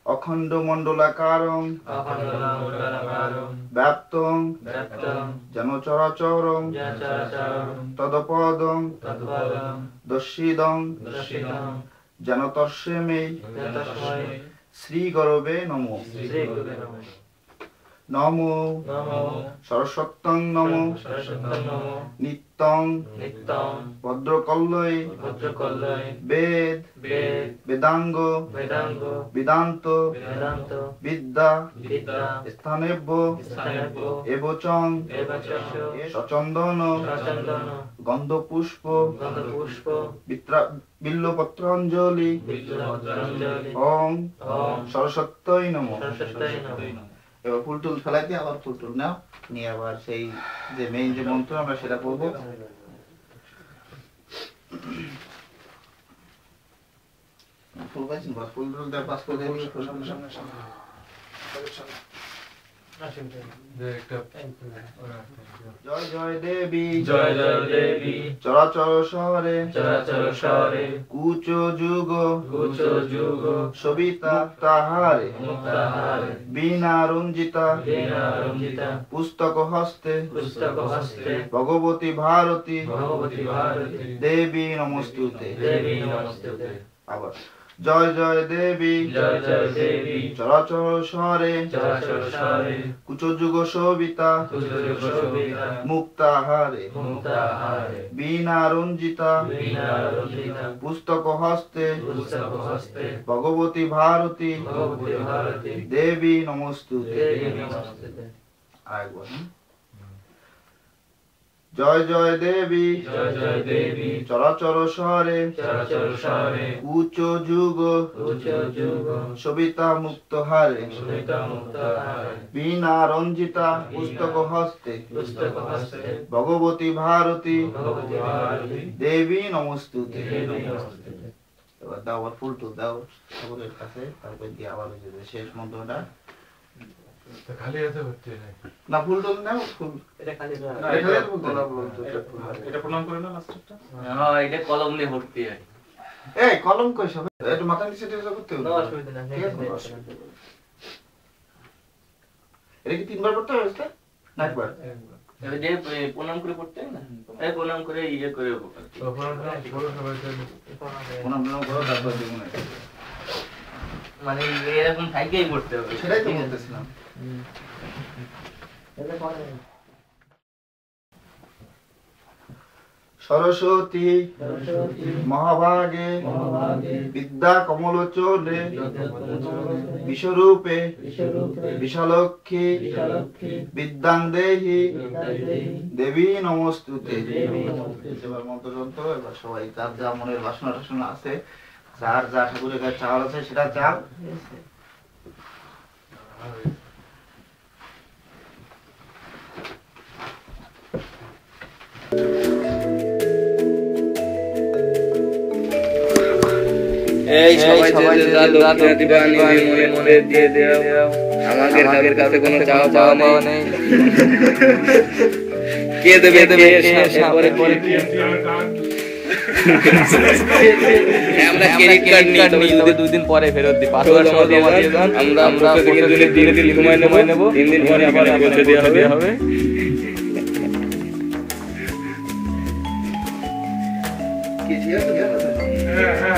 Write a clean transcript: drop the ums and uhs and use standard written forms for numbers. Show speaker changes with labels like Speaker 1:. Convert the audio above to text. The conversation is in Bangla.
Speaker 1: অখণ্ড মণ্ডলাকারং ব্যাপ্তং যেন চরাচরং তদপদং দস্যিদং যেন তস্মৈ শ্রী গরবে নমো নমো সরস্বত্যং নমো নিত্যং ভদ্রকল্লয়ে বেদ বেদাঙ্গ বেদান্ত বিদ্যা স্থানেভ্য এবচং সচন্দন গন্ধপুষ্প বিল্বপত্রাঞ্জলি ওং সরস্বত্যই নমঃ। এবার ফুল টুল ফেলাই দিয়ে আবার ফুল টুল নাও, নিয়ে আবার সেই যে মেইন যে মন্ত্র আমরা সেটা পড়বো। ফুল পাইছেন, ফুল টুল দেওয়া পাস করে জয় জয় দেবী চরাচর শহরে কুচ যুগ সবিতা তাহারে বীণা রঞ্জিতা পুস্তক হস্তে ভগবতী ভারতী দেবী নমস্তুতে। আবার জয় জয় দেবী চরাচর শহরে কুচযুগ শোভিতা মুক্তাহারে বীণা রঞ্জিতা পুস্তক হস্তে ভগবতী ভারতী দেবী নমস্তুতে। আরেকবার জয় জয় দেবী চরাচর শহরে উচ্চ যুগ সবিতা মুক্ত হারে বীণা রঞ্জিতা পুস্তক হস্তে ভগবতী ভারতী দেবী নমস্তুতে। এবার দাও আবার ফুল টুল দাও ঠাকুরের কাছে, তারপর দিয়ে আবার শেষ মন্ত্রটা খালি হাতে হচ্ছে না, ফুল টুল নাও, ফুল এটা খালি না, এটা প্রণাম করে না লাস্টটা। হ্যাঁ এটা কলম নিয়ে ভর্তি হয়। এই কলম কই সব একটু মাথা নিচে দিয়ে করতে হবে, না অসুবিধা না। এটা কি তিনবার পড়তে হবে না একবার? এই যে প্রণাম করে পড়তে না, এই প্রণাম করে ইয়ে করে প্রণাম করো তারপর দেখুন মানে এরকম থাকেই পড়তে হবে, সেটাই তো বলতেছিলাম। সরস্বতী মহাভাগে বিদ্যা কমলোচনে বিশ্বরূপে বিশালক্ষী বিদ্যাং দেহি দেবী নমস্তুতে। এবার মন্ত্রযন্ত্র, এবার সবাই যার যা মনের বাসনা টাসনা আছে, যার যা ঠাকুরের কাছে চাওয়ার আছে সেটা চাও। এই সবাই যে দাদা দিবা মনে মনে দিয়ে দাও, আমাদের কাগের কাছে কোনো চাওয়া পাওয়া নেই। কে দেবে পরে পরে আমরা ক্রেডিট কার্ড নিয়ে তবে দুই দিন পরে ফেরত দিই, পাসওয়ার্ড সহ দিয়ে দেন। আমরা প্রত্যেকদিন দিনে ঘুমায় নেব, 3 দিন পরে আবার পৌঁছে দেওয়া হবে। কি জিয়া তো হ্যাঁ